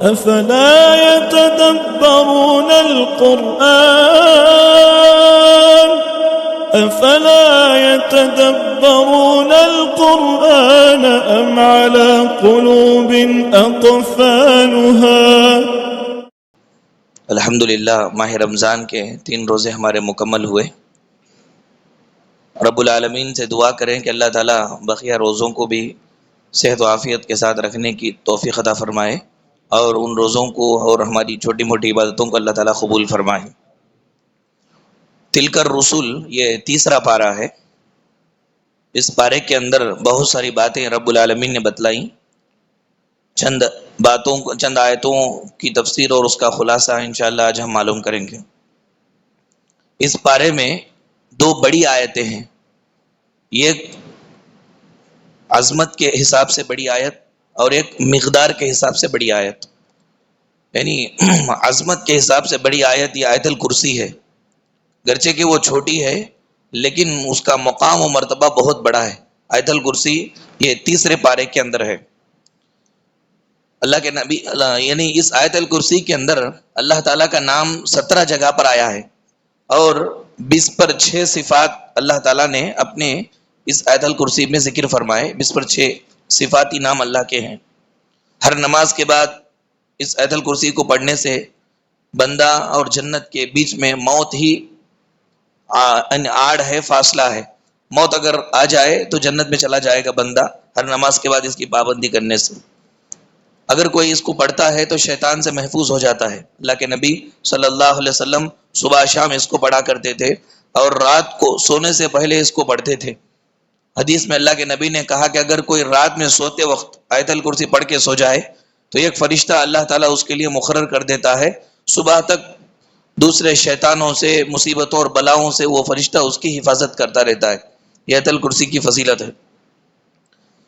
افلا يتدبرون القرآن افلا يتدبرون القرآن ام على قلوب اقفالها۔ الحمدللہ ماہ رمضان کے 3 روزے ہمارے مکمل ہوئے۔ رب العالمین سے دعا کریں کہ اللہ تعالیٰ بقیہ روزوں کو بھی صحت و عافیت کے ساتھ رکھنے کی توفیق عطا فرمائے اور ان روزوں کو اور ہماری چھوٹی موٹی عبادتوں کو اللہ تعالیٰ قبول فرمائے۔ تلک الرسل یہ تیسرا پارہ ہے۔ اس پارے کے اندر بہت ساری باتیں رب العالمین نے بتلائیں۔ چند آیتوں کی تفسیر اور اس کا خلاصہ انشاءاللہ آج ہم معلوم کریں گے۔ اس پارے میں 2 بڑی آیتیں ہیں۔ یہ عظمت کے حساب سے بڑی آیت اور ایک مقدار کے حساب سے بڑی آیت، یعنی عظمت کے حساب سے بڑی آیت یہ آیت الکرسی ہے، گرچہ کہ وہ چھوٹی ہے لیکن اس کا مقام و مرتبہ بہت بڑا ہے۔ آیت الکرسی یہ تیسرے پارے کے اندر ہے۔ اللہ کے نبی یعنی اس آیت الکرسی کے اندر اللہ تعالیٰ کا نام 17 جگہ پر آیا ہے اور 20 پر 6 صفات اللہ تعالیٰ نے اپنے اس آیت الکرسی میں ذکر فرمائے۔ 20 پر 6 صفاتی نام اللہ کے ہیں۔ ہر نماز کے بعد اس آیت الکرسی کو پڑھنے سے بندہ اور جنت کے بیچ میں موت ہی آڑ ہے، فاصلہ ہے۔ موت اگر آ جائے تو جنت میں چلا جائے گا بندہ ہر نماز کے بعد اس کی پابندی کرنے سے۔ اگر کوئی اس کو پڑھتا ہے تو شیطان سے محفوظ ہو جاتا ہے۔ اللہ کے نبی صلی اللہ علیہ وسلم صبح شام اس کو پڑھا کرتے تھے اور رات کو سونے سے پہلے اس کو پڑھتے تھے۔ حدیث میں اللہ کے نبی نے کہا کہ اگر کوئی رات میں سوتے وقت آیت الکرسی پڑھ کے سو جائے تو ایک فرشتہ اللہ تعالیٰ اس کے لیے مقرر کر دیتا ہے، صبح تک دوسرے شیطانوں سے، مصیبتوں اور بلاؤں سے وہ فرشتہ اس کی حفاظت کرتا رہتا ہے۔ یہ آیت الکرسی کی فضیلت ہے۔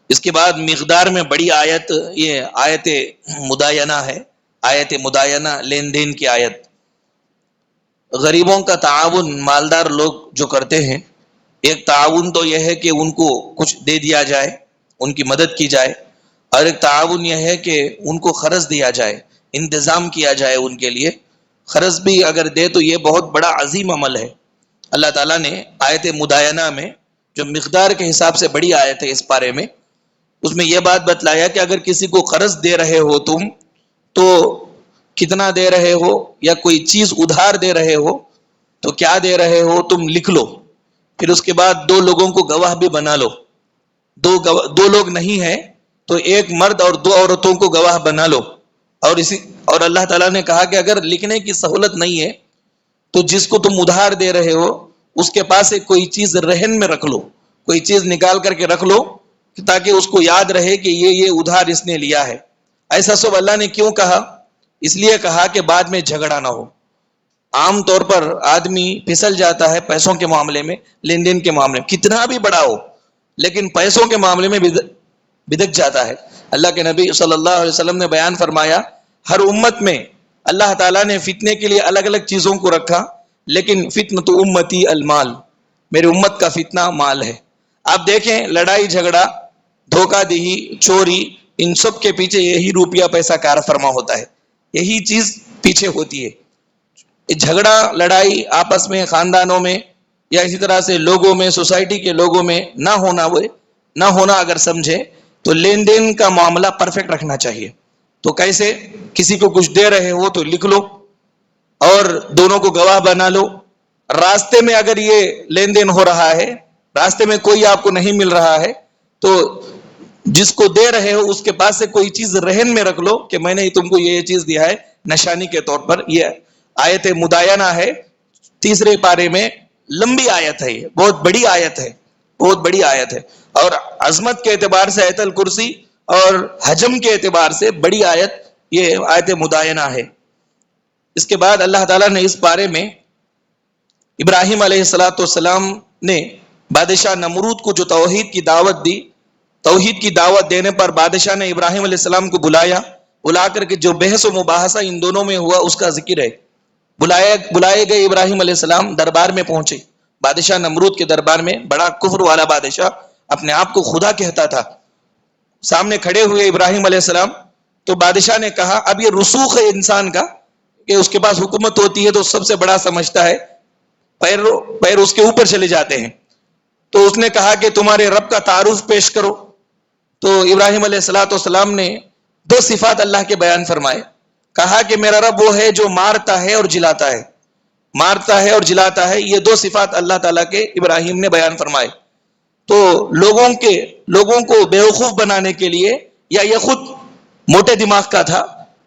اس کے بعد مقدار میں بڑی آیت یہ آیت مداینہ ہے۔ آیت مداینہ لین دین کی آیت۔ غریبوں کا تعاون مالدار لوگ جو کرتے ہیں، ایک تعاون تو یہ ہے کہ ان کو کچھ دے دیا جائے، ان کی مدد کی جائے، اور ایک تعاون یہ ہے کہ ان کو قرض دیا جائے، انتظام کیا جائے ان کے لیے۔ قرض بھی اگر دے تو یہ بہت بڑا عظیم عمل ہے۔ اللہ تعالیٰ نے آیت مداینہ میں جو مقدار کے حساب سے بڑی آیت ہے اس پارے میں، اس میں یہ بات بتلایا کہ اگر کسی کو قرض دے رہے ہو تم تو کتنا دے رہے ہو، یا کوئی چیز ادھار دے رہے ہو تو کیا دے رہے ہو تم لکھ لو، پھر اس کے بعد 2 لوگوں کو گواہ بھی بنا لو۔ 2 لوگ نہیں ہیں تو 1 مرد اور 2 عورتوں کو گواہ بنا لو۔ اور اللہ تعالیٰ نے کہا کہ اگر لکھنے کی سہولت نہیں ہے تو جس کو تم ادھار دے رہے ہو اس کے پاس ایک کوئی چیز رہن میں رکھ لو، کوئی چیز نکال کر کے رکھ لو تاکہ اس کو یاد رہے کہ یہ ادھار اس نے لیا ہے۔ ایسا سب اللہ نے کیوں کہا؟ اس لیے کہا کہ بعد میں جھگڑا نہ ہو۔ عام طور پر آدمی پھسل جاتا ہے پیسوں کے معاملے میں، لین دین کے معاملے میں، کتنا بھی بڑا ہو لیکن پیسوں کے معاملے میں بدک جاتا ہے۔ اللہ کے نبی صلی اللہ علیہ وسلم نے بیان فرمایا، ہر امت میں اللہ تعالیٰ نے فتنے کے لیے الگ الگ چیزوں کو رکھا، لیکن فتنۃ امتی المال، میری امت کا فتنہ مال ہے۔ آپ دیکھیں لڑائی جھگڑا، دھوکہ دہی، چوری، ان سب کے پیچھے یہی روپیہ پیسہ کار فرما ہوتا ہے، یہی چیز پیچھے ہوتی ہے۔ جھگڑا لڑائی آپس میں، خاندانوں میں، یا اسی طرح سے لوگوں میں، سوسائٹی کے لوگوں میں نہ ہونا اگر سمجھے تو لین دین کا معاملہ پرفیکٹ رکھنا چاہیے۔ تو کیسے؟ کسی کو کچھ دے رہے ہو تو لکھ لو اور دونوں کو گواہ بنا لو۔ راستے میں اگر یہ لین دین ہو رہا ہے، راستے میں کوئی آپ کو نہیں مل رہا ہے تو جس کو دے رہے ہو اس کے پاس سے کوئی چیز رہن میں رکھ لو کہ میں نے تم کو یہ چیز دیا ہے نشانی کے طور پر۔ یہ آیت مداینہ ہے، تیسرے پارے میں لمبی آیت ہے، یہ بہت بڑی آیت ہے، بہت بڑی آیت ہے، اور عظمت کے اعتبار سے آیت الکرسی اور حجم کے اعتبار سے بڑی آیت یہ آیت مداینہ ہے۔ اس کے بعد اللہ تعالیٰ نے اس بارے میں ابراہیم علیہ السلام نے بادشاہ نمرود کو جو توحید کی دعوت دی، توحید کی دعوت دینے پر بادشاہ نے ابراہیم علیہ السلام کو بلا کر کے جو بحث و مباحثہ ان دونوں میں ہوا اس کا ذکر ہے۔ بلائے گئے ابراہیم علیہ السلام دربار میں پہنچے، بادشاہ نمرود کے دربار میں، بڑا کفر والا بادشاہ، اپنے آپ کو خدا کہتا تھا۔ سامنے کھڑے ہوئے ابراہیم علیہ السلام تو بادشاہ نے کہا اب یہ رسوخ ہے انسان کا کہ اس کے پاس حکومت ہوتی ہے تو سب سے بڑا سمجھتا ہے، پیر اس کے اوپر چلے جاتے ہیں. تو اس نے کہا کہ تمہارے رب کا تعارف پیش کرو. تو ابراہیم علیہ السلام نے 2 صفات اللہ کے بیان فرمائے. کہا کہ میرا رب وہ ہے جو مارتا ہے اور جلاتا ہے. مارتا ہے اور جلاتا ہے، یہ 2 صفات اللہ تعالیٰ کے ابراہیم نے بیان فرمائے. تو لوگوں کو بیوقوف بنانے کے لیے، یا یہ خود موٹے دماغ کا تھا،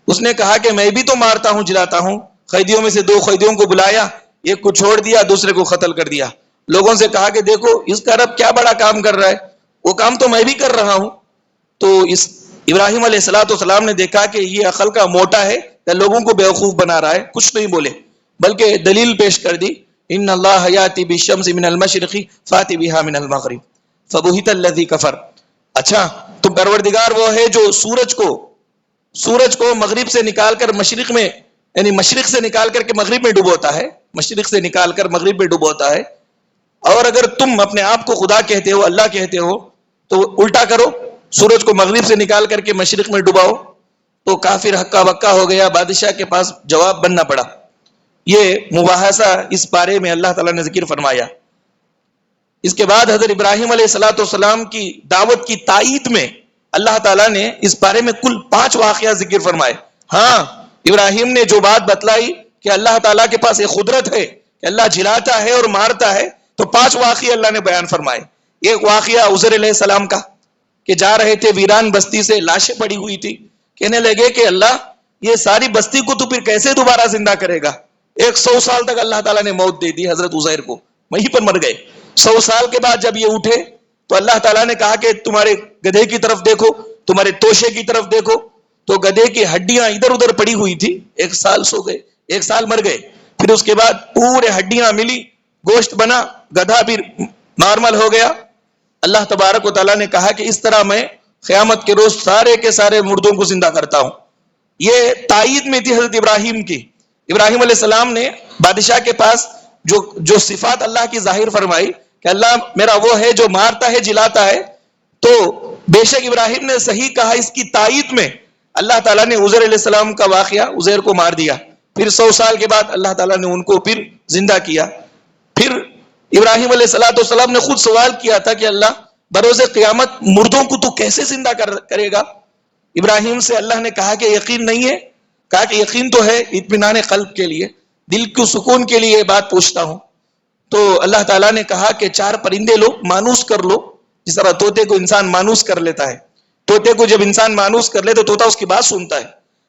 اس نے کہا کہ میں بھی تو مارتا ہوں جلاتا ہوں. قیدیوں میں سے 2 قیدیوں کو بلایا، ایک کو چھوڑ دیا، دوسرے کو قتل کر دیا. لوگوں سے کہا کہ دیکھو اس کا رب کیا بڑا کام کر رہا ہے، وہ کام تو میں بھی کر رہا ہوں. تو اس ابراہیم علیہ السلام نے دیکھا کہ یہ عقل کا موٹا ہے، یا لوگوں کو بیوقوف بنا رہا ہے. کچھ نہیں بولے بلکہ دلیل پیش کر دی، ان اللہ یاتی بالشمس من المشرق فاتی بها من المغرب فبہت الذی کفر. اچھا تو پروردگار وہ ہے جو سورج کو مغرب سے نکال کر مشرق میں، یعنی مشرق سے نکال کر کے مغرب میں ڈبوتا ہے، مشرق سے نکال کر مغرب میں ڈبوتا ہے. اور اگر تم اپنے آپ کو خدا کہتے ہو، اللہ کہتے ہو، تو الٹا کرو، سورج کو مغرب سے نکال کر کے مشرق میں ڈباؤ. تو کافر ہکا بکا ہو گیا، بادشاہ کے پاس جواب بننا پڑا. یہ مباحثہ اس بارے میں اللہ تعالیٰ نے ذکر فرمایا. اس کے بعد حضرت ابراہیم علیہ السلام کی دعوت کی تائید میں اللہ تعالیٰ نے اس بارے میں کل 5 واقعہ ذکر فرمائے. ہاں ابراہیم نے جو بات بتلائی کہ اللہ تعالیٰ کے پاس ایک قدرت ہے کہ اللہ جلاتا ہے اور مارتا ہے، تو 5 واقعہ اللہ نے بیان فرمائے. ایک واقعہ عزیر علیہ السلام کا کہ جا رہے تھے ویران بستی سے، لاشیں پڑی ہوئی تھی، کہنے لگے کہ اللہ یہ ساری بستی کو تو پھر کیسے دوبارہ زندہ کرے گا. 100 سال تک اللہ تعالیٰ نے موت دے دی حضرت عزیر کو، وہیں پر مر گئے. 100 سال کے بعد جب یہ اٹھے تو اللہ تعالیٰ نے کہا کہ تمہارے گدھے کی طرف دیکھو، تمہارے توشے کی طرف دیکھو. تو گدھے کی ہڈیاں ادھر ادھر پڑی ہوئی تھی. 1 سال سو گئے، 1 سال مر گئے. پھر اس کے بعد پورے ہڈیاں ملی، گوشت بنا، گدھا پھر نارمل ہو گیا. اللہ تبارک و تعالیٰ نے کہا کہ اس طرح میں قیامت کے روز سارے کے سارے مردوں کو زندہ کرتا ہوں. یہ تائید میں تھی حضرت ابراہیم کی. ابراہیم علیہ السلام نے بادشاہ کے پاس جو صفات اللہ کی ظاہر فرمائی کہ اللہ میرا وہ ہے جو مارتا ہے جلاتا ہے، تو بے شک ابراہیم نے صحیح کہا. اس کی تائید میں اللہ تعالیٰ نے عزیر علیہ السلام کا واقعہ، عزیر کو مار دیا. پھر 100 سال کے بعد اللہ تعالیٰ نے ان کو پھر زندہ کیا. پھر ابراہیم علیہ السلام نے خود سوال کیا تھا کہ اللہ بروز قیامت مردوں کو تو کیسے زندہ کرے گا. ابراہیم سے اللہ نے کہا کہ یقین نہیں ہے. کہا کہ یقین تو ہے، اطمینان قلب کے لیے، دل کو سکون کے لیے یہ بات پوچھتا ہوں. تو اللہ تعالیٰ نے کہا کہ 4 پرندے لو، مانوس کر لو، جس طرح طوطے کو انسان مانوس کر لیتا ہے. طوطے کو جب انسان مانوس کر لے تو طوطا اس کی بات سنتا ہے.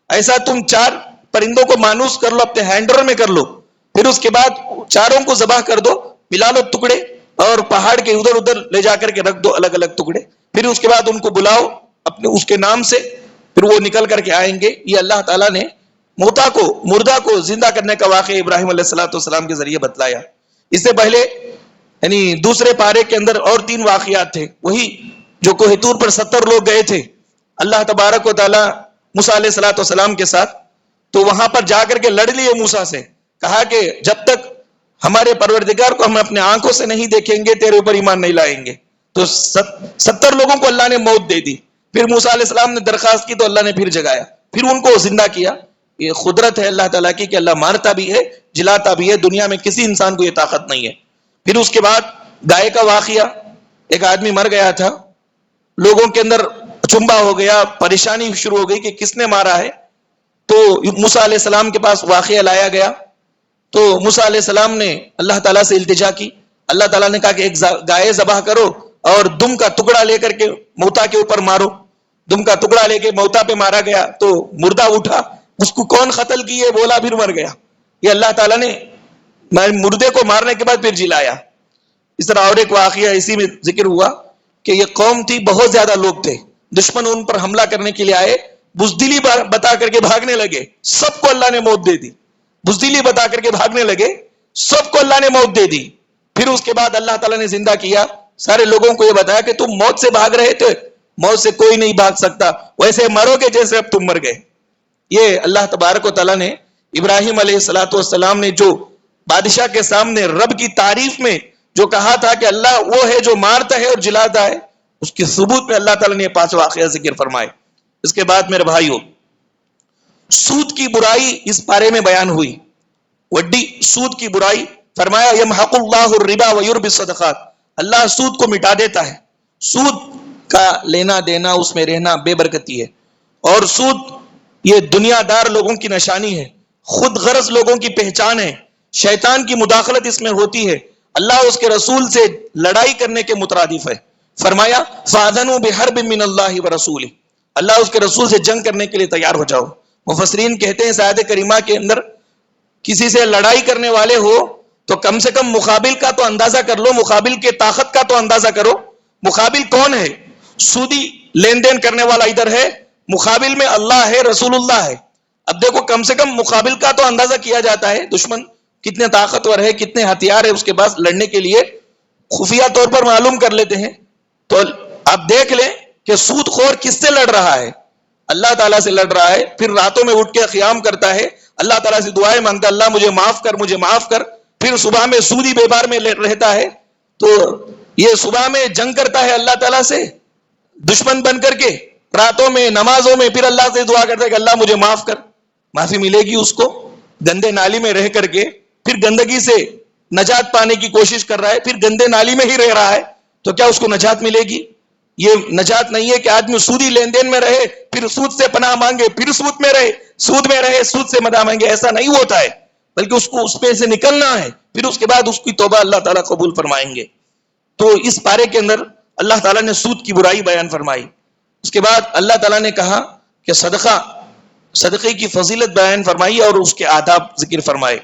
ایسا تم 4 پرندوں کو مانوس کر لو، اپنے ہینڈر میں کر لو. پھر اس کے بعد 4 کو ذبح کر دو، ملا لو ٹکڑے، اور پہاڑ کے ادھر ادھر لے جا کر کے رکھ دو الگ الگ ٹکڑے. پھر اس کے بعد ان کو بلاؤ اپنے اس کے نام سے، پھر وہ نکل کر کے آئیں گے. یہ اللہ تعالیٰ نے مردہ کو زندہ کرنے کا واقعہ ابراہیم علیہ السلام کے ذریعے بتلایا. اس سے پہلے یعنی دوسرے پارے کے اندر اور 3 واقعات تھے. وہی جو کوہ طور پر 70 لوگ گئے تھے اللہ تبارک و تعالیٰ موسیٰ علیہ السلام کے ساتھ، تو وہاں پر جا کر کے لڑ لیے موسیٰ سے. کہا کہ جب تک ہمارے پروردگار کو ہم اپنے آنکھوں سے نہیں دیکھیں گے تیرے اوپر ایمان نہیں لائیں گے. تو 70 لوگوں کو اللہ نے موت دے دی. پھر موسیٰ علیہ السلام نے درخواست کی تو اللہ نے پھر جگایا، پھر ان کو زندہ کیا. یہ قدرت ہے اللہ تعالیٰ کی کہ اللہ مارتا بھی ہے جلاتا بھی ہے. دنیا میں کسی انسان کو یہ طاقت نہیں ہے. پھر اس کے بعد گائے کا واقعہ، ایک آدمی مر گیا تھا، لوگوں کے اندر چمبا ہو گیا، پریشانی شروع ہو گئی کہ کس نے مارا ہے. تو موسیٰ علیہ السلام کے پاس واقعہ لایا گیا. تو موسیٰ علیہ السلام نے اللہ تعالیٰ سے التجا کی. اللہ تعالیٰ نے کہا کہ ایک گائے ذبح کرو اور دم کا ٹکڑا لے کر کے موتا کے اوپر مارو. دم کا ٹکڑا لے کے موتا پہ مارا گیا تو مردہ اٹھا. اس کو کون قتل کیے بولا، پھر مر گیا. یہ اللہ تعالیٰ نے مردے کو مارنے کے بعد پھر جلایا. اس طرح اور ایک واقعہ اسی میں ذکر ہوا کہ یہ قوم تھی، بہت زیادہ لوگ تھے، دشمن ان پر حملہ کرنے کے لیے آئے، بزدلی بتا کر کے بھاگنے لگے، سب کو اللہ نے موت دے دی. بزدلی بتا کر کے بھاگنے لگے، سب کو اللہ نے موت دے دی. پھر اس کے بعد اللہ تعالیٰ نے زندہ کیا. سارے لوگوں کو یہ بتایا کہ تم موت سے بھاگ رہے تھے، موت سے کوئی نہیں بھاگ سکتا، ویسے مرو گے جیسے اب تم مر گئے. یہ اللہ تبارک و تعالیٰ نے ابراہیم علیہ السلام نے جو بادشاہ کے سامنے رب کی تعریف میں جو کہا تھا کہ اللہ وہ ہے جو مارتا ہے اور جلاتا ہے، اس کے ثبوت میں اللہ تعالیٰ نے 5 واقعہ ذکر فرمائے. اس کے بعد میرے بھائیوں، سود کی برائی اس پارے میں بیان ہوئی، وڈی سود کی برائی، فرمایا یمحق اللہ الربا ویربی الصدقات، اللہ سود کو مٹا دیتا ہے، سود کا لینا دینا اس میں رہنا بے برکتی ہے، اور سود یہ دنیا دار لوگوں کی نشانی ہے، خود غرض لوگوں کی پہچان ہے، شیطان کی مداخلت اس میں ہوتی ہے، اللہ اس کے رسول سے لڑائی کرنے کے مترادف ہے، فرمایا فاذنوا بحرب من اللہ ورسولہ، اللہ اس کے رسول سے جنگ کرنے کے لیے تیار ہو جاؤ۔ مفسرین کہتے ہیں اس آیت کریمہ کے اندر کسی سے لڑائی کرنے والے ہو تو کم سے کم مقابل کا تو اندازہ کر لو، مقابل کے طاقت کا تو اندازہ کرو، مقابل کون ہے؟ سودی لین دین کرنے والا ادھر ہے، مقابل میں اللہ ہے، رسول اللہ ہے۔ اب دیکھو کم سے کم مقابل کا تو اندازہ کیا جاتا ہے، دشمن کتنے طاقتور ہے، کتنے ہتھیار ہے اس کے پاس لڑنے کے لیے، خفیہ طور پر معلوم کر لیتے ہیں۔ تو آپ دیکھ لیں کہ سود خور کس سے لڑ رہا ہے؟ اللہ تعالیٰ سے لڑ رہا ہے، پھر راتوں میں اٹھ کے قیام کرتا ہے، اللہ تعالیٰ سے دعائیں مانگتا، اللہ مجھے معاف کر، مجھے معاف کر، پھر صبح میں سودی بیبار میں رہتا ہے، تو یہ صبح میں جنگ کرتا ہے اللہ تعالیٰ سے دشمن بن کر کے، راتوں میں نمازوں میں پھر اللہ سے دعا کرتا ہے کہ اللہ مجھے معاف کر، معافی ملے گی اس کو؟ گندے نالی میں رہ کر کے پھر گندگی سے نجات پانے کی کوشش کر رہا ہے، پھر گندے نالی میں ہی رہ رہا ہے، تو کیا اس کو نجات ملے گی؟ یہ نجات نہیں ہے کہ آدمی سودی لین دین میں رہے، پھر سود سے پناہ مانگے، پھر سود میں رہے، سود سے پناہ مانگے، ایسا نہیں ہوتا ہے، بلکہ اس کو اس پہ سے نکلنا ہے، پھر اس کے بعد اس کی توبہ اللہ تعالیٰ قبول فرمائیں گے۔ تو اس پارے کے اندر اللہ تعالیٰ نے سود کی برائی بیان فرمائی، اس کے بعد اللہ تعالیٰ نے کہا کہ صدقے کی فضیلت بیان فرمائی اور اس کے آداب ذکر فرمائے۔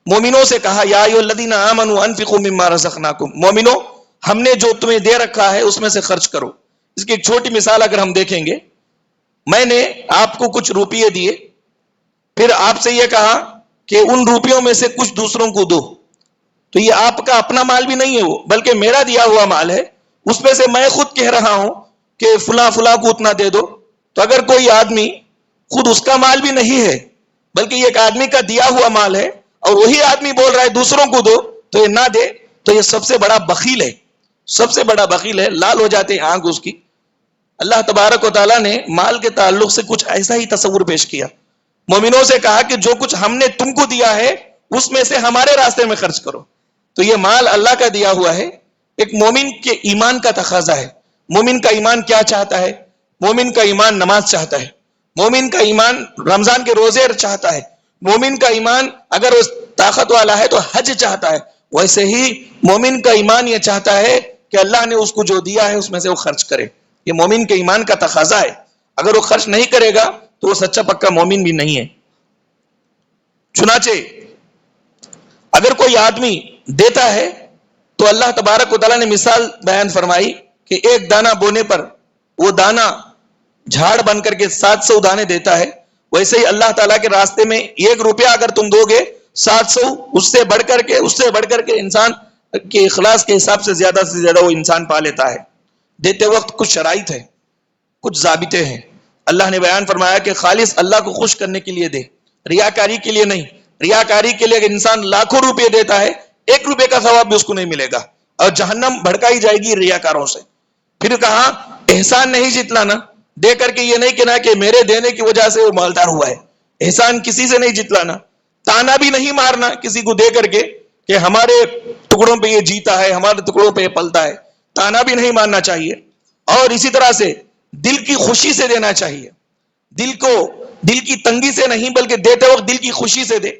مومنوں سے کہا یا ایھا الذین آمنوا انفقوا مما رزقناکم، مومنوں ہم نے جو تمہیں دے رکھا ہے اس میں سے خرچ کرو۔ اس کی ایک چھوٹی مثال اگر ہم دیکھیں گے، میں نے آپ کو کچھ روپیے دیے، پھر آپ سے یہ کہا کہ ان روپیوں میں سے کچھ دوسروں کو دو، تو یہ آپ کا اپنا مال بھی نہیں ہے وہ، بلکہ میرا دیا ہوا مال ہے، اس میں سے میں خود کہہ رہا ہوں کہ فلاں کو اتنا دے دو۔ تو اگر کوئی آدمی خود اس کا مال بھی نہیں ہے بلکہ یہ ایک آدمی کا دیا ہوا مال ہے اور وہی آدمی بول رہا ہے دوسروں کو دو، تو یہ نہ دے، تو یہ سب سے بڑا بخیل ہے، سب سے بڑا بخیل ہے، لال ہو جاتے ہیں آنکھ اس کی۔ اللہ تبارک و تعالیٰ نے مال کے تعلق سے کچھ ایسا ہی تصور پیش کیا، مومنوں سے کہا کہ جو کچھ ہم نے تم کو دیا ہے اس میں سے ہمارے راستے میں خرچ کرو۔ تو یہ مال اللہ کا دیا ہوا ہے، ایک مومن کے ایمان کا تقاضا ہے۔ مومن کا ایمان کیا چاہتا ہے؟ مومن کا ایمان نماز چاہتا ہے، مومن کا ایمان رمضان کے روزے چاہتا ہے، مومن کا ایمان اگر وہ طاقت والا ہے تو حج چاہتا ہے، ویسے ہی مومن کا ایمان یہ چاہتا ہے کہ اللہ نے اس کو جو دیا ہے اس میں سے وہ خرچ کرے۔ یہ مومن کے ایمان کا تقاضا ہے، اگر وہ خرچ نہیں کرے گا تو وہ سچا پکا مومن بھی نہیں ہے۔ چنانچہ اگر کوئی آدمی دیتا ہے تو اللہ تبارک و تعالیٰ نے مثال بیان فرمائی کہ ایک دانہ بونے پر وہ دانہ جھاڑ بن کر کے 700 دانے دیتا ہے، ویسے ہی اللہ تعالیٰ کے راستے میں 1 روپیہ اگر تم دو گے 700 اس سے بڑھ کر کے انسان کے اخلاص کے حساب سے زیادہ وہ انسان پا لیتا ہے۔ دیتے وقت کچھ شرائط ہے، کچھ ضابطے ہیں، اللہ نے بیان فرمایا کہ خالص اللہ کو خوش کرنے کے لیے دے، ریاکاری کے لیے نہیں۔ ریاکاری کے لیے اگر انسان لاکھوں روپے دیتا ہے 1 روپے کا ثواب بھی اس کو نہیں ملے گا، اور جہنم بھڑکائی جائے گی ریاکاروں سے۔ پھر کہا احسان نہیں جتلانا، دے کر کے یہ نہیں کہنا کہ میرے دینے کی وجہ سے وہ مالدار ہوا ہے، احسان کسی سے نہیں جتلانا، تانا بھی نہیں مارنا کسی کو دے کر کے کہ ہمارے ٹکڑوں پہ یہ جیتا ہے، ہمارے ٹکڑوں پہ یہ پلتا ہے، تانا بھی نہیں مارنا چاہیے۔ اور اسی طرح سے دل کی خوشی سے دینا چاہیے، دل کی تنگی سے نہیں بلکہ دیتے وقت دل کی خوشی سے دے۔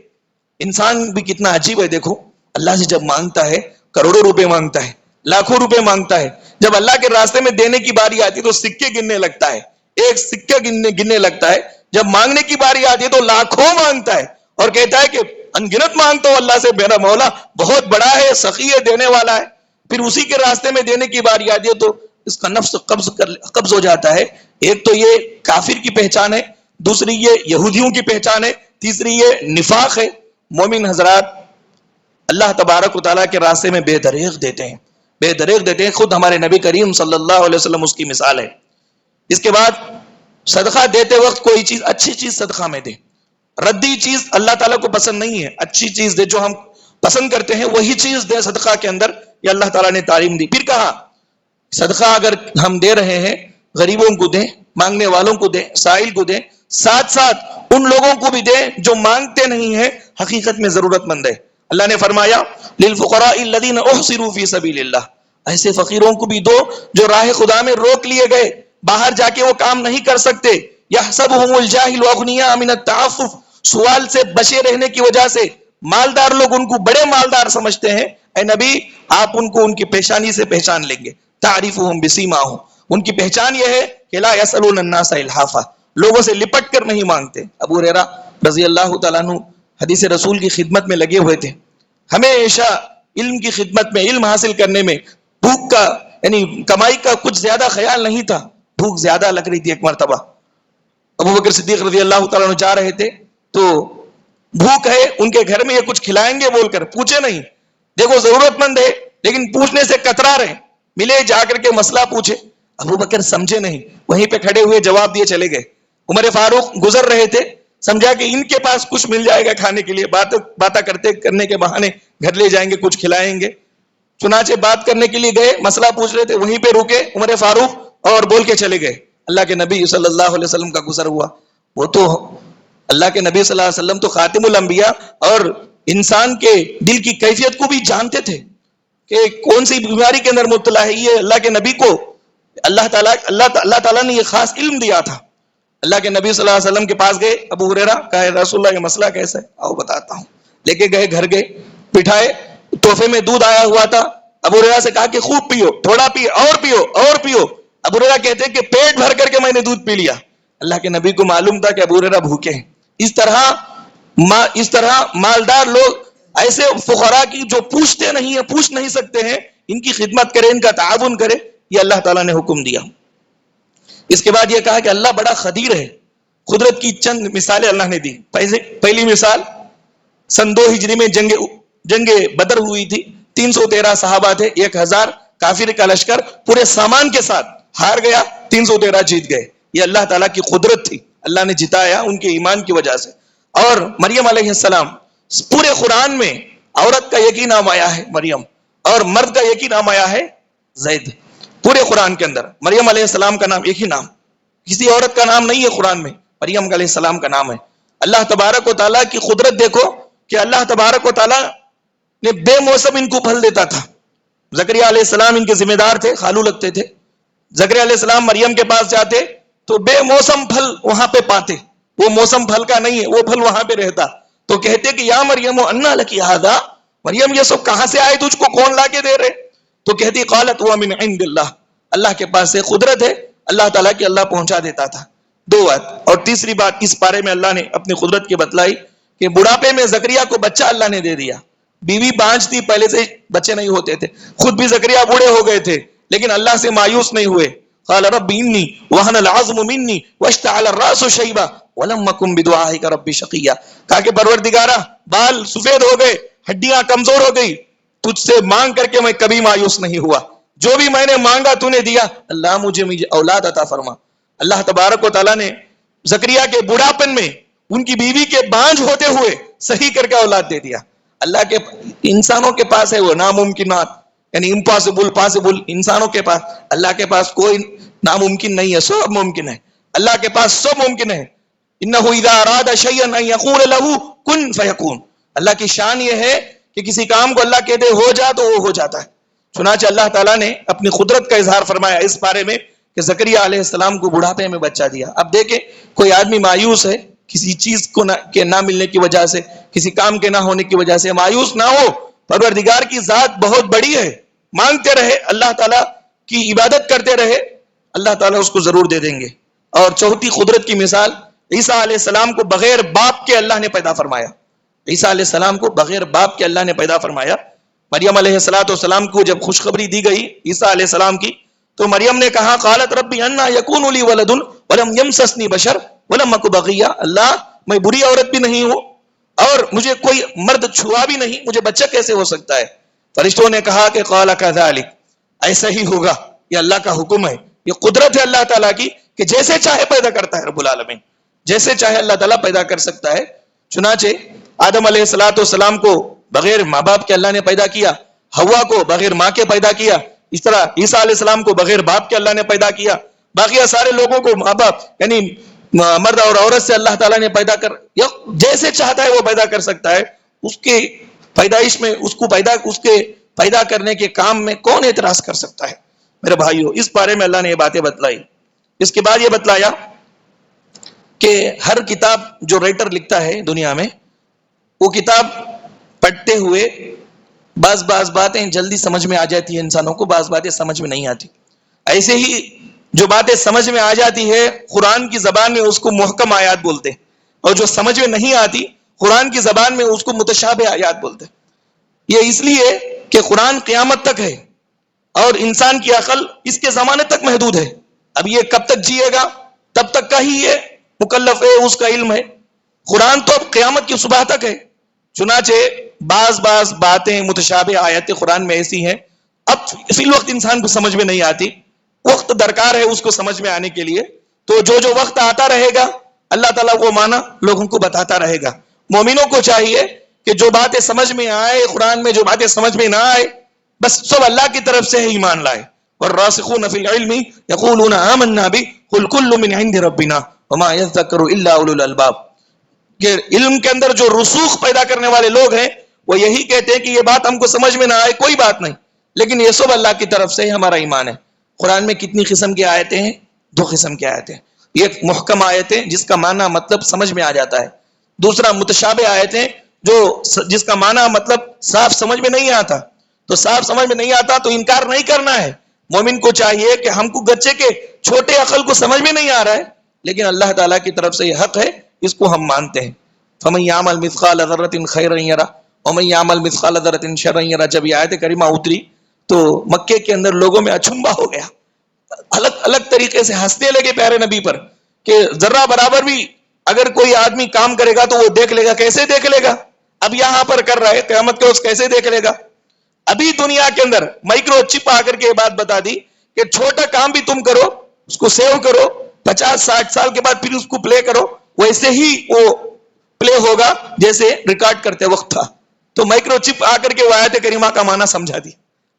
انسان بھی کتنا عجیب ہے، دیکھو اللہ سے جب مانگتا ہے کروڑوں روپے مانگتا ہے، لاکھوں روپے مانگتا ہے، جب اللہ کے راستے میں دینے کی باری آتی ہے تو سکے گننے لگتا ہے، ایک سکہ گننے لگتا ہے، جب مانگنے کی باری آتی ہے تو لاکھوں مانگتا ہے اور کہتا ہے کہ انگنت مانگتا ہوں اللہ سے، میرا مولا بہت بڑا ہے، سخی ہے، دینے والا ہے۔ پھر اسی کے راستے میں دینے کی باری آتی ہے تو اس کا نفس قبض ہو جاتا ہے۔ ایک تو یہ کافر کی پہچان ہے، دوسری یہ یہودیوں کی پہچان ہے، تیسری یہ نفاق ہے۔ مومن حضرات اللہ تبارک و تعالیٰ کے راستے میں بے دریغ دیتے ہیں، خود ہمارے نبی کریم صلی اللہ علیہ وسلم اس کی مثال ہے۔ اس کے بعد صدقہ دیتے وقت کوئی چیز اچھی چیز صدقہ میں دے، ردی چیز اللہ تعالیٰ کو پسند نہیں ہے، اچھی چیز دے، جو ہم پسند کرتے ہیں وہی چیز دے صدقہ کے اندر، یہ اللہ تعالیٰ نے تعلیم دی۔ پھر کہا صدقہ اگر ہم دے رہے ہیں غریبوں کو دیں، مانگنے والوں کو دیں، سائل کو دیں، ساتھ ساتھ ان لوگوں کو بھی دے جو مانگتے نہیں ہیں، حقیقت میں ضرورت مند ہے. اللہ نے فرمایا للفقراء الذین احصروا فی سبیل اللہ، ایسے فقیروں کو بھی دو جو راہ خدا میں روک لیے گئے، باہر جا کے وہ کام نہیں کر سکتے. یحسبهم الجاہل اغنیاء من التعفف، سوال سے بچے رہنے کی وجہ سے مالدار لوگ ان کو بڑے مالدار سمجھتے ہیں. اے نبی آپ ان کو ان کی پیشانی سے پہچان لیں گے. تعریفهم بسیماهم، ان کی پہچان یہ ہے کہ لا یسألون الناس الحافا، لوگوں سے لپٹ کر نہیں مانگتے. ابو ہریرہ رضی اللہ تعالیٰ عنہ حدیث رسول کی خدمت میں لگے ہوئے تھے، ہمیشہ علم کی خدمت میں، علم حاصل کرنے میں بھوک کا یعنی کمائی کا کچھ زیادہ خیال نہیں تھا. بھوک زیادہ لگ رہی تھی. ایک مرتبہ ابو بکر صدیق رضی اللہ تعالیٰ عنہ جا رہے تھے تو بھوک ہے، ان کے گھر میں یہ کچھ کھلائیں گے بول کر پوچھے نہیں. دیکھو ضرورت مند ہے لیکن پوچھنے سے کترا رہے، ملے جا کر کے مسئلہ پوچھے. ابو بکر سمجھے نہیں، وہیں پہ کھڑے ہوئے جواب دیے چلے گئے. عمر فاروق گزر رہے تھے، سمجھا کہ ان کے پاس کچھ مل جائے گا کھانے کے لیے، باتیں کرنے کے بہانے گھر لے جائیں گے، کچھ کھلائیں گے. چنانچہ بات کرنے کے لیے گئے، مسئلہ پوچھ رہے تھے، وہیں پہ رکے عمر فاروق اور بول کے چلے گئے. اللہ کے نبی صلی اللہ علیہ وسلم کا گزر ہوا. وہ تو اللہ کے نبی صلی اللہ علیہ وسلم تو خاتم الانبیاء اور انسان کے دل کی کیفیت کو بھی جانتے تھے کہ کون سی بیماری کے اندر مبتلا ہے. یہ اللہ کے نبی کو اللہ تعالیٰ نے یہ خاص علم دیا تھا. اللہ کے نبی صلی اللہ علیہ وسلم کے پاس گئے. ابو ہریرہ کہا رسول اللہ یہ مسئلہ کیسا ہے؟ آؤ بتاتا ہوں. لے کے گئے، گھر گئے، بٹھائے، تحفے میں دودھ آیا ہوا تھا. ابو ہریرہ سے کہا کہ خوب پیو، تھوڑا پیو اور پیو اور پیو. ابو ہریرہ کہتے ہیں کہ پیٹ بھر کر کے میں نے دودھ پی لیا. اللہ کے نبی کو معلوم تھا کہ ابو ہریرہ بھوکے ہیں. اس طرح مالدار لوگ ایسے فقراء کی جو پوچھتے نہیں ہیں، پوچھ نہیں سکتے ہیں، ان کی خدمت کرے، ان کا تعاون کرے، یہ اللہ تعالیٰ نے حکم دیا. اس کے بعد یہ کہا کہ اللہ بڑا قدیر ہے. قدرت کی چند مثالیں اللہ نے دی. پہلی مثال سن 2 ہجری میں جنگ بدر ہوئی تھی. 313 صحابہ تھے، 1000 کافر کا لشکر پورے سامان کے ساتھ ہار گیا، 313 جیت گئے. یہ اللہ تعالیٰ کی قدرت تھی، اللہ نے جتایا ان کے ایمان کی وجہ سے. اور مریم علیہ السلام، پورے قرآن میں عورت کا ایک ہی نام آیا ہے مریم، اور مرد کا ایک ہی نام آیا ہے زید. پورے قرآن کے اندر مریم علیہ السلام کا نام ایک ہی نام، کسی عورت کا نام نہیں ہے قرآن میں، مریم علیہ السلام کا نام ہے. اللہ تبارک و تعالیٰ کی قدرت دیکھو کہ اللہ تبارک و تعالیٰ نے بے موسم ان کو پھل دیتا تھا. زکریا علیہ السلام ان کے ذمہ دار تھے، خالو لگتے تھے. زکریا علیہ السلام مریم کے پاس جاتے تو بے موسم پھل وہاں پہ پاتے. وہ موسم پھل کا نہیں ہے، وہ پھل وہاں پہ رہتا. تو کہتے کہ یا مریم انا لکی ھذا، مریم یہ سب کہاں سے آئے، تجھ کو کون لا کے دے رہے؟ تو کہتی قالت هو من عند اللہ، اللہ کے پاس سے قدرت ہے، اللہ تعالیٰ کی اللہ پہنچا دیتا تھا. 2 بات. اور تیسری بات اس پارے میں اللہ نے اپنی قدرت کی بتلائی کہ بڑھاپے میں زکریا کو بچہ اللہ نے دے دیا. بیوی بانج تھی، پہلے سے بچے نہیں ہوتے تھے، خود بھی زکریا بوڑھے ہو گئے تھے، لیکن اللہ سے مایوس نہیں ہوئے. قال رب انی وہن العظم منی واشتعل الراس شیبا ولم اکن بدعائک رب شقیا. کہا کہ پروردگارا بال سفید ہو گئے، ہڈیاں کمزور ہو گئی، تجھ سے مانگ کر کے میں کبھی مایوس نہیں ہوا، جو بھی میں نے مانگا تو نے دیا. اللہ مجھے اولاد عطا فرما. اللہ تبارک و تعالیٰ نے زکریا کے بڑھاپن میں ان کی بیوی کے بانج ہوتے ہوئے صحیح کر کے اولاد دے دیا. اللہ کے انسانوں کے پاس ہے وہ ناممکنات، یعنی امپاسبل پاسبل انسانوں کے پاس، اللہ کے پاس کوئی ناممکن نہیں ہے، سب ممکن ہے. اللہ کے پاس سب ممکن ہے. انہ اذا اراد شیئا ان یقول له کن فیکون. اللہ کی شان یہ ہے کہ کسی کام کو اللہ کہتے ہو جا تو وہ ہو جاتا ہے. چنانچہ اللہ تعالیٰ نے اپنی قدرت کا اظہار فرمایا اس بارے میں کہ زکریا علیہ السلام کو بڑھاپے میں بچہ دیا. اب دیکھیں کوئی آدمی مایوس ہے کسی چیز کو کے نہ ملنے کی وجہ سے، کسی کام کے نہ ہونے کی وجہ سے، مایوس نہ ہو. پروردگار کی ذات بہت بڑی ہے، مانگتے رہے، اللہ تعالیٰ کی عبادت کرتے رہے، اللہ تعالیٰ اس کو ضرور دے دیں گے. اور چوتھی قدرت کی مثال، عیسیٰ علیہ السلام کو بغیر باپ کے اللہ نے پیدا فرمایا. عیسیٰ علیہ السلام کو بغیر باپ کے اللہ نے پیدا فرمایا. مریم علیہ السلام کو جب خوشخبری دی گئی عیسیٰ علیہ السلام کی تو مریم نے کہا قالت ربی انا یکون لی ولد ولم یمسسنی بشر ولم اک بغیا. اللہ میں بری عورت بھی نہیں ہوں اور مجھے کوئی مرد چھوا بھی نہیں، مجھے بچہ کیسے ہو سکتا ہے؟ فرشتوں نے کہا کہ قال کذالک، ایسا ہی ہوگا، یہ اللہ کا حکم ہے، یہ قدرت ہے اللہ تعالیٰ کی کہ جیسے چاہے پیدا کرتا ہے. رب العالمین جیسے چاہے اللہ تعالیٰ پیدا کر سکتا ہے. چنانچہ آدم علیہ السلام کو بغیر ماں باپ کے اللہ نے پیدا کیا، حوا کو بغیر ماں کے پیدا کیا، اس طرح عیسیٰ علیہ السلام کو بغیر باپ کے اللہ نے پیدا کیا. باقی سارے لوگوں کو ماں باپ یعنی مرد اور عورت سے اللہ تعالیٰ نے پیدا کر یا جیسے چاہتا ہے وہ پیدا کر سکتا ہے. اس کے پیدائش میں اس کے پیدا کرنے کے کام میں کون اعتراض کر سکتا ہے؟ میرے بھائیو، اس بارے میں اللہ نے یہ باتیں بتلائی. اس کے بعد یہ بتلایا کہ ہر کتاب جو رائٹر لکھتا ہے دنیا میں، وہ کتاب پڑھتے ہوئے بعض باتیں جلدی سمجھ میں آ جاتی ہے انسانوں کو، بعض باتیں سمجھ میں نہیں آتی. ایسے ہی جو باتیں سمجھ میں آ جاتی ہے قرآن کی زبان میں اس کو محکم آیات بولتے، اور جو سمجھ میں نہیں آتی قرآن کی زبان میں اس کو متشابہ آیات بولتے. یہ اس لیے کہ قرآن قیامت تک ہے اور انسان کی عقل اس کے زمانے تک محدود ہے. اب یہ کب تک جیے گا تب تک کا ہی یہ مکلف ہے، اس کا علم ہے. قرآن تو اب قیامت کی صبح تک ہے. چنانچہ بعض باتیں متشابہ آیتیں قرآن میں ایسی ہیں اب فی الوقت انسان کو سمجھ میں نہیں آتی، وقت درکار ہے اس کو سمجھ میں آنے کے لیے. تو جو وقت آتا رہے گا اللہ تعالیٰ وہ معنی لوگوں کو بتاتا رہے گا. مومنوں کو چاہیے کہ جو باتیں سمجھ میں آئے قرآن میں، جو باتیں سمجھ میں نہ آئے، بس سب اللہ کی طرف سے ہی ایمان لائے. والراسخون فی العلم یقولون آمنا به قل کل من عند ربنا وما یذکر الا اولو الالباب. کہ علم کے اندر جو رسوخ پیدا کرنے والے لوگ ہیں وہ یہی کہتے ہیں کہ یہ بات ہم کو سمجھ میں نہ آئے کوئی بات نہیں، لیکن یہ سب اللہ کی طرف سے ہمارا ایمان ہے. قرآن میں کتنی قسم کی آیتیں ہیں؟ 2 قسم کی آیتیں. ایک محکم آیتیں جس کا معنی مطلب سمجھ میں آ جاتا ہے، دوسرا متشابہ آیتیں جس کا معنی مطلب صاف سمجھ میں نہیں آتا. تو صاف سمجھ میں نہیں آتا تو انکار نہیں کرنا ہے. مومن کو چاہیے کہ ہم کو گچے کے چھوٹے عقل کو سمجھ میں نہیں آ رہا ہے لیکن اللہ تعالیٰ کی طرف سے یہ حق ہے، اس کو ہم مانتے ہیں. فَمَن يَعْمَلْ مِثْقَالَ ذَرَّةٍ خَيْرًا يَرَهُ وَمَن يَعْمَلْ مِثْقَالَ ذَرَّةٍ شَرًّا يَرَهُ. جب یہ آیت کریمہ اتری تو مکے کے اندر لوگوں میں اچنبھا ہو گیا، الگ طریقے سے ہنسنے لگے پیارے نبی پر کہ ذرہ برابر بھی اگر کوئی آدمی کام کرے گا تو وہ دیکھ لے گا. کیسے دیکھ لے گا؟ اب یہاں پر کر رہا ہے، قیامت کے روز کیسے دیکھ لے گا؟ ابھی دنیا کے اندر مائکرو چپ آ کر کے یہ بات بتا دی کہ چھوٹا کام بھی تم کرو، اس کو سیو کرو، 50-60 سال کے بعد پھر اس کو پلے کرو، ویسے ہی وہ پلے ہوگا جیسے ریکارڈ کرتے وقت تھا. تو مائکرو چپ آ کر کے وہ آیت کریمہ کا معنی سمجھا دی.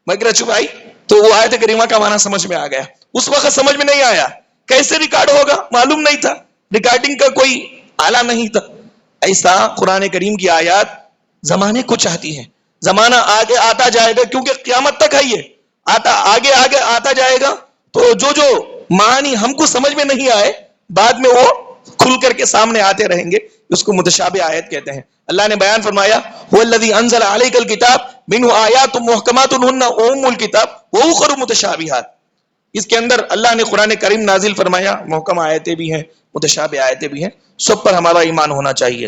مائکرو چپ آئی تو وہ آیت کریمہ کا معنی سمجھ میں آ گیا. اس وقت سمجھ میں نہیں آیا کیسے ریکارڈ ہوگا، معلوم نہیں تھا، ریکارڈنگ کا کوئی آلہ نہیں تھا. ایسا قرآن کریم کی آیات زمانے کو چاہتی ہیں. زمانہ آگے آتا جائے گا کیونکہ قیامت تک ہے، یہ آگے آتا جائے گا تو جو معنی ہم کو سمجھ میں نہیں آئے بعد میں وہ کھل کر کے سامنے آتے رہیں گے. اس کو متشابہ آیت کہتے ہیں. اللہ نے بیان فرمایا هو الذی انزل علیک الکتاب منہ آیات محکمات ہن ام الکتاب واخر متشابہات. اس کے اندر اللہ نے قرآن کریم نازل فرمایا، محکم آیتیں بھی ہیں، متشابہ آیتیں بھی ہیں. سب پر ہمارا ایمان ہونا چاہیے.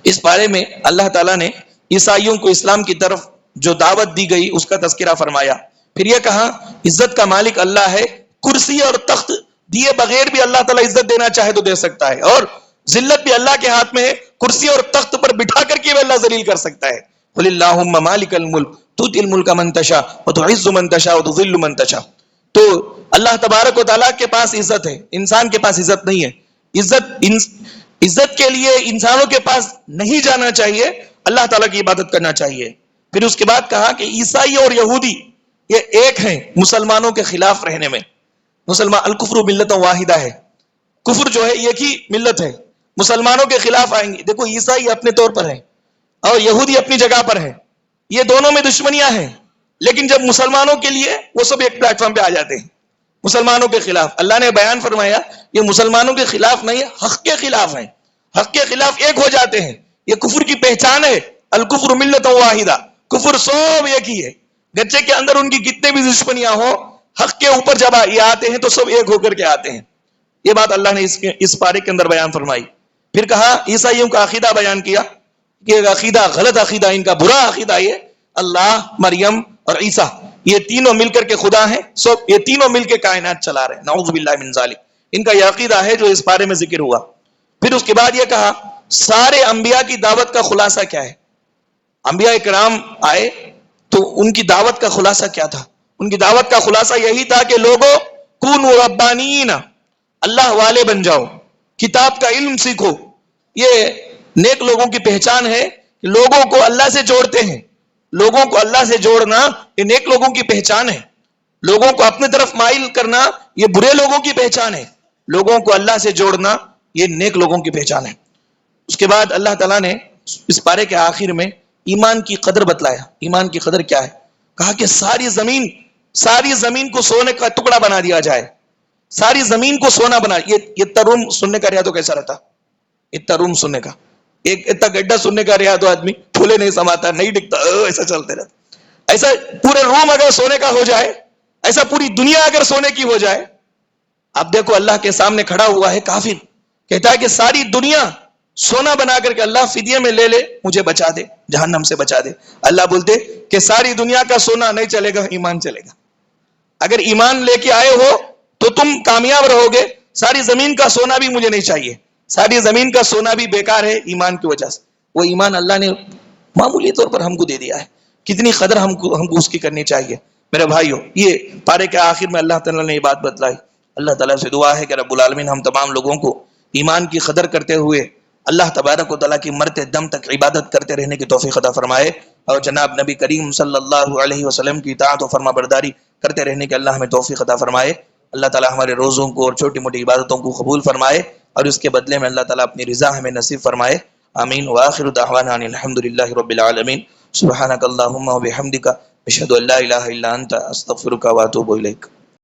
اس بارے میں اللہ تعالیٰ نے عیسائیوں کو اسلام کی طرف جو دعوت دی گئی اس کا تذکرہ فرمایا. پھر یہ کہا عزت کا مالک اللہ ہے، کرسی اور تخت دیے بغیر بھی اللہ تعالیٰ عزت دینا چاہے تو دے سکتا ہے، اور ذلت بھی اللہ کے ہاتھ میں ہے، کرسی اور تخت پر بٹھا کر کے بھی اللہ ذلیل کر سکتا ہے. قل اللہم مالک الملک تؤتی الملک من تشاء وتعز من تشاء وتذل من تشاء. تو اللہ تبارک و تعالیٰ کے پاس عزت ہے، انسان کے پاس عزت نہیں ہے. عزت کے لیے انسانوں کے پاس نہیں جانا چاہیے، اللہ تعالیٰ کی عبادت کرنا چاہیے. پھر اس کے بعد کہا کہ عیسائی اور یہودی یہ ایک ہیں مسلمانوں کے خلاف رہنے میں. الکفر ملت واحدہ ہے، کفر جو ہے ایک ہی ملت ہے، مسلمانوں کے خلاف آئیں گے. دیکھو عیسائی اپنے طور پر ہیں اور یہودی اپنی جگہ پر ہیں، یہ دونوں میں دشمنیاں ہیں، لیکن جب مسلمانوں کے لیے وہ سب ایک پلیٹ فارم پہ آ جاتے ہیں. مسلمانوں کے خلاف اللہ نے بیان فرمایا یہ مسلمانوں کے خلاف نہیں، حق کے خلاف ہیں، حق کے خلاف ایک ہو جاتے ہیں. یہ کفر کی پہچان ہے، الکفر ملت واحدہ، کفر سب ایک ہی ہے. گچے کے اندر ان کی کتنے بھی دشمنیاں ہوں، حق کے اوپر جب یہ آتے ہیں تو سب ایک ہو کر کے آتے ہیں. یہ بات اللہ نے اس پارے کے اندر بیان فرمائی. پھر کہا عیسائیوں کا عقیدہ بیان کیا کہ عقیدہ غلط عقیدہ، ان کا برا عقیدہ یہ اللہ، مریم اور عیسیٰ یہ تینوں مل کر کے خدا ہیں، سب یہ تینوں مل کے کائنات چلا رہے ہیں. نعوذ باللہ من ذالک. ان کا یہ عقیدہ ہے جو اس بارے میں ذکر ہوا. پھر اس کے بعد یہ کہا سارے انبیاء کی دعوت کا خلاصہ کیا ہے. انبیاء کرام آئے تو ان کی دعوت کا خلاصہ کیا تھا؟ ان کی دعوت کا خلاصہ یہی تھا کہ لوگوں کونوا ربانیین، اللہ والے بن جاؤ، کتاب کا علم سیکھو. یہ نیک لوگوں کی پہچان ہے کہ لوگوں کو اللہ سے جوڑتے ہیں. لوگوں کو اللہ سے جوڑنا یہ نیک لوگوں کی پہچان ہے. لوگوں کو اپنے طرف مائل کرنا یہ برے لوگوں کی پہچان ہے. لوگوں کو اللہ سے جوڑنا، یہ نیک لوگوں کی پہچان ہے۔ اس کے بعد اللہ تعالیٰ نے اس پارے کے آخر میں ایمان کی قدر بتلایا۔ ایمان کی قدر کیا ہے؟ کہا کہ ساری زمین کو سونے کا ٹکڑا بنا دیا جائے، ساری زمین کو سونا بنا۔ یہ تروم سننے کا رہا تو کیسا رہتا؟ اتنا روم سننے کا، ایک اتنا گڈھا سننے کا رہا تو آدمی پھولے نہیں سماتا، نہیں دکھتا، ایسا چلتے رہتا۔ ایسا پورے روم اگر سونے کا ہو جائے، ایسا پوری دنیا اگر سونے کی ہو جائے۔ اب دیکھو اللہ کے سامنے کھڑا ہوا ہے کافر، کہتا ہے کہ ساری دنیا سونا بنا کر کے اللہ فدیے میں لے لے، مجھے بچا دے، جہنم سے بچا دے۔ اللہ بولتے کہ ساری دنیا کا سونا نہیں چلے گا، ایمان چلے گا۔ اگر ایمان لے کے آئے ہو تو تم کامیاب رہو گے۔ ساری زمین کا سونا بھی مجھے نہیں چاہیے، ساری زمین کا سونا بھی بیکار ہے ایمان کی وجہ سے۔ وہ ایمان اللہ نے معمولی طور پر ہم کو دے دیا ہے، کتنی قدر ہم کو اس کی کرنی چاہیے۔ میرے بھائیو، یہ پارے کے آخر میں اللہ تعالیٰ نے یہ بات بتلائی۔ اللہ تعالیٰ سے دعا ہے کہ رب العالمین ہم تمام لوگوں کو ایمان کی قدر کرتے ہوئے اللہ تبارک و تعالیٰ کی مرتے دم تک عبادت کرتے رہنے کی توفیق عطا فرمائے، اور جناب نبی کریم صلی اللہ علیہ وسلم کی اطاعت و فرما برداری کرتے رہنے کی اللہ ہمیں توفیق عطا فرمائے۔ اللہ تعالیٰ ہمارے روزوں کو اور چھوٹی موٹی عبادتوں کو قبول فرمائے، اور اس کے بدلے میں اللہ تعالیٰ اپنی رضا ہمیں نصیب فرمائے۔ آمین۔ وآخر دعوانا ان الحمد للہ رب العالمین۔ سبحانک اللہم و بحمدک، اشہد ان لا الہ الا انت، استغفرک و اتوب الیک۔